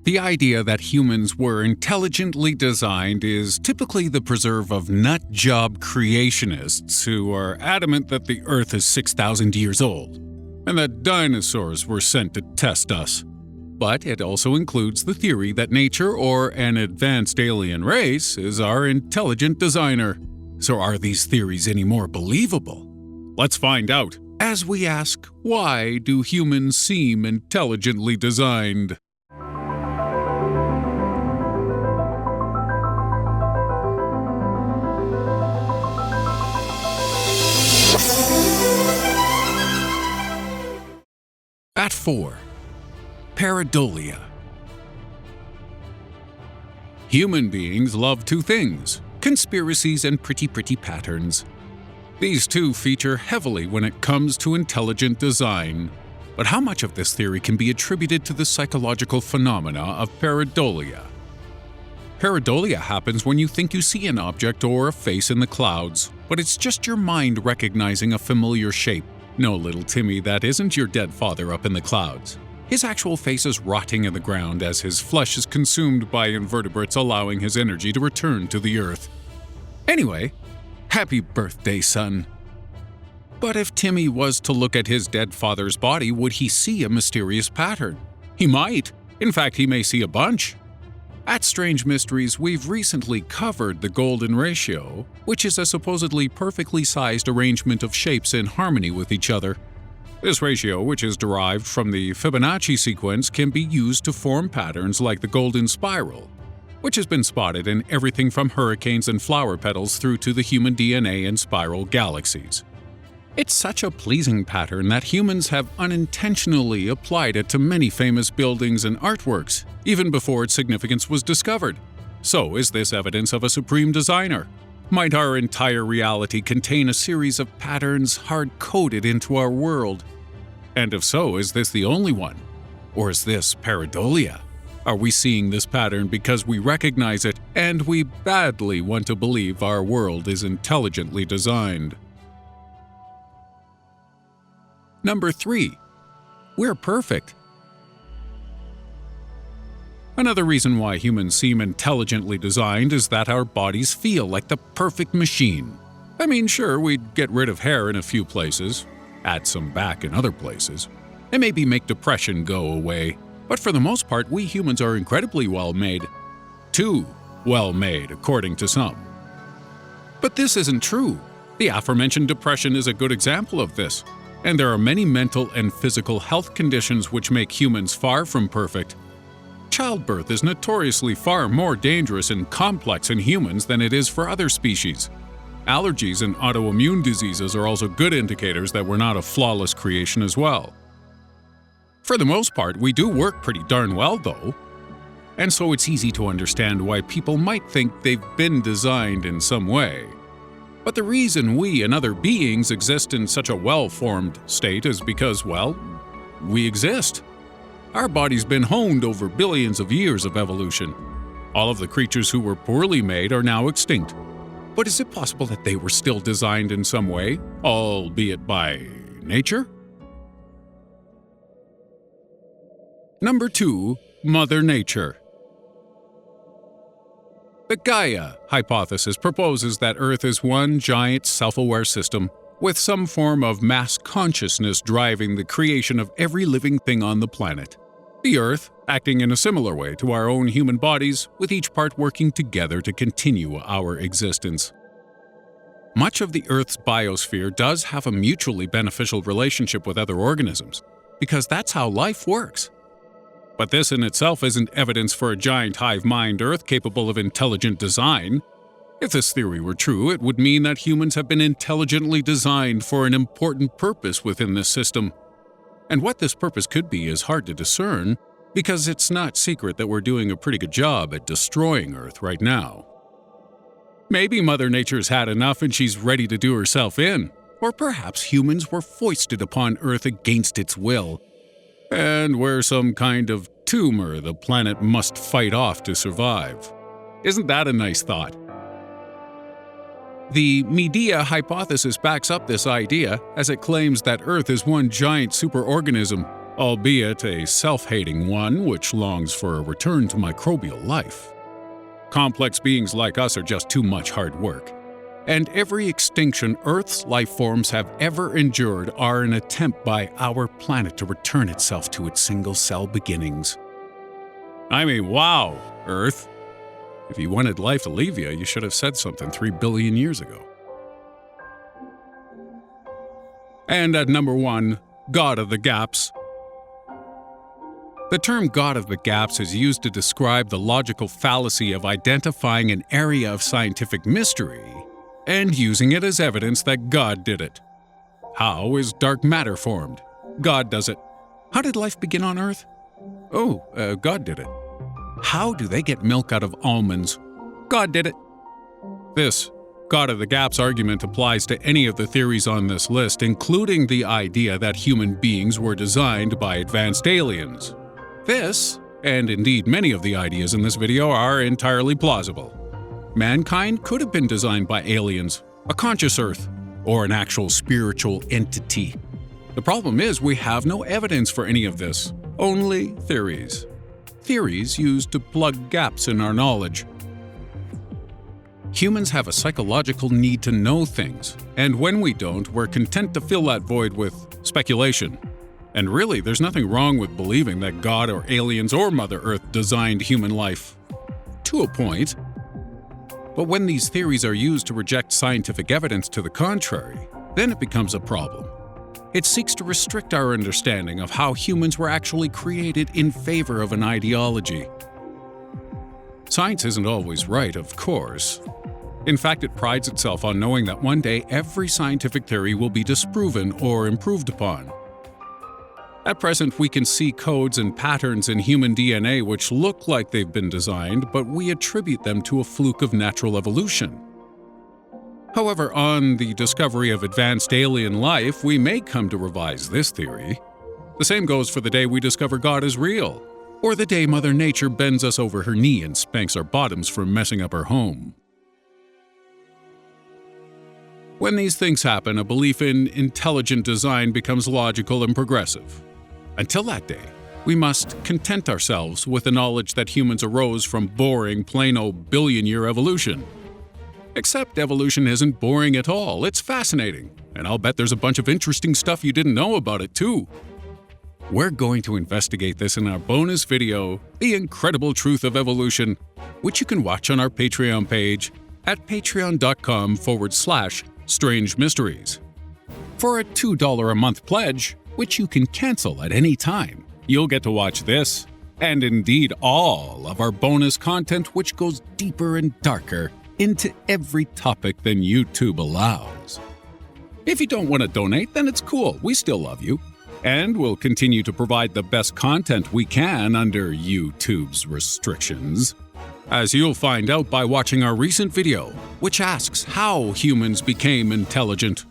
The idea that humans were intelligently designed is typically the preserve of nut-job creationists who are adamant that the Earth is 6,000 years old, and that dinosaurs were sent to test us. But it also includes the theory that nature or an advanced alien race is our intelligent designer. So are these theories any more believable? Let's find out as we ask, why do humans seem intelligently designed? At 4. Paretolia. Human beings love two things: conspiracies and pretty patterns. These two feature heavily when it comes to intelligent design. But how much of this theory can be attributed to the psychological phenomena of pareidolia? Pareidolia happens when you think you see an object or a face in the clouds, but it's just your mind recognizing a familiar shape. No, little Timmy, that isn't your dead father up in the clouds. His actual face is rotting in the ground as his flesh is consumed by invertebrates, allowing his energy to return to the earth. Anyway, happy birthday, son. But if Timmy was to look at his dead father's body, would he see a mysterious pattern? He might. In fact, he may see a bunch. At Strange Mysteries, we've recently covered the golden ratio, which is a supposedly perfectly sized arrangement of shapes in harmony with each other. This ratio, which is derived from the Fibonacci sequence, can be used to form patterns like the golden spiral, which has been spotted in everything from hurricanes and flower petals through to the human DNA and spiral galaxies. It's such a pleasing pattern that humans have unintentionally applied it to many famous buildings and artworks, even before its significance was discovered. So, is this evidence of a supreme designer? Might our entire reality contain a series of patterns hard-coded into our world? And if so, is this the only one? Or is this pareidolia? Are we seeing this pattern because we recognize it and we badly want to believe our world is intelligently designed? Number 3. We're perfect. Another reason why humans seem intelligently designed is that our bodies feel like the perfect machine. I mean, sure, we'd get rid of hair in a few places, add some back in other places, and maybe make depression go away. But for the most part, we humans are incredibly well-made. Too well-made, according to some. But this isn't true. The aforementioned depression is a good example of this. And there are many mental and physical health conditions which make humans far from perfect. Childbirth is notoriously far more dangerous and complex in humans than it is for other species. Allergies and autoimmune diseases are also good indicators that we're not a flawless creation as well. For the most part, we do work pretty darn well, though. And so it's easy to understand why people might think they've been designed in some way. But the reason we and other beings exist in such a well-formed state is because, well, we exist. Our body's been honed over billions of years of evolution. All of the creatures who were poorly made are now extinct. But is it possible that they were still designed in some way, albeit by nature? Number 2. Mother Nature. The Gaia hypothesis proposes that Earth is one giant self-aware system with some form of mass consciousness driving the creation of every living thing on the planet. The Earth acting in a similar way to our own human bodies, with each part working together to continue our existence. Much of the Earth's biosphere does have a mutually beneficial relationship with other organisms, because that's how life works. But this in itself isn't evidence for a giant hive mind Earth capable of intelligent design. If this theory were true, it would mean that humans have been intelligently designed for an important purpose within this system. And what this purpose could be is hard to discern, because it's not secret that we're doing a pretty good job at destroying Earth right now. Maybe Mother Nature's had enough and she's ready to do herself in. Or perhaps humans were foisted upon Earth against its will, and we're some kind of tumor the planet must fight off to survive. Isn't that a nice thought? The Medea hypothesis backs up this idea, as it claims that Earth is one giant superorganism, albeit a self-hating one which longs for a return to microbial life. Complex beings like us are just too much hard work, and every extinction Earth's life forms have ever endured are an attempt by our planet to return itself to its single-cell beginnings. I mean, wow, Earth. If you wanted life to leave you, you should have said something 3 billion years ago. And at number 1, God of the Gaps. The term God of the Gaps is used to describe the logical fallacy of identifying an area of scientific mystery and using it as evidence that God did it. How is dark matter formed? God does it. How did life begin on Earth? God did it. How do they get milk out of almonds? God did it. This God of the Gaps argument applies to any of the theories on this list, including the idea that human beings were designed by advanced aliens. This, and indeed many of the ideas in this video, are entirely plausible. Mankind could have been designed by aliens, a conscious Earth, or an actual spiritual entity. The problem is we have no evidence for any of this, only theories. Theories used to plug gaps in our knowledge. Humans have a psychological need to know things, and when we don't, we're content to fill that void with speculation. And really, there's nothing wrong with believing that God or aliens or Mother Earth designed human life. To a point. But when these theories are used to reject scientific evidence to the contrary, then it becomes a problem. It seeks to restrict our understanding of how humans were actually created in favor of an ideology. Science isn't always right, of course. In fact, it prides itself on knowing that one day every scientific theory will be disproven or improved upon. At present, we can see codes and patterns in human DNA which look like they've been designed, but we attribute them to a fluke of natural evolution. However, on the discovery of advanced alien life, we may come to revise this theory. The same goes for the day we discover God is real, or the day Mother Nature bends us over her knee and spanks our bottoms for messing up her home. When these things happen, a belief in intelligent design becomes logical and progressive. Until that day, we must content ourselves with the knowledge that humans arose from boring, plain old billion-year evolution. Except evolution isn't boring at all, it's fascinating, and I'll bet there's a bunch of interesting stuff you didn't know about it too. We're going to investigate this in our bonus video, The Incredible Truth of Evolution, which you can watch on our Patreon page at patreon.com/Strange Mysteries. For a $2 a month pledge, which you can cancel at any time, you'll get to watch this, and indeed all of our bonus content which goes deeper and darker into every topic than YouTube allows. If you don't want to donate, then it's cool, we still love you. And we'll continue to provide the best content we can under YouTube's restrictions. As you'll find out by watching our recent video, which asks how humans became intelligent.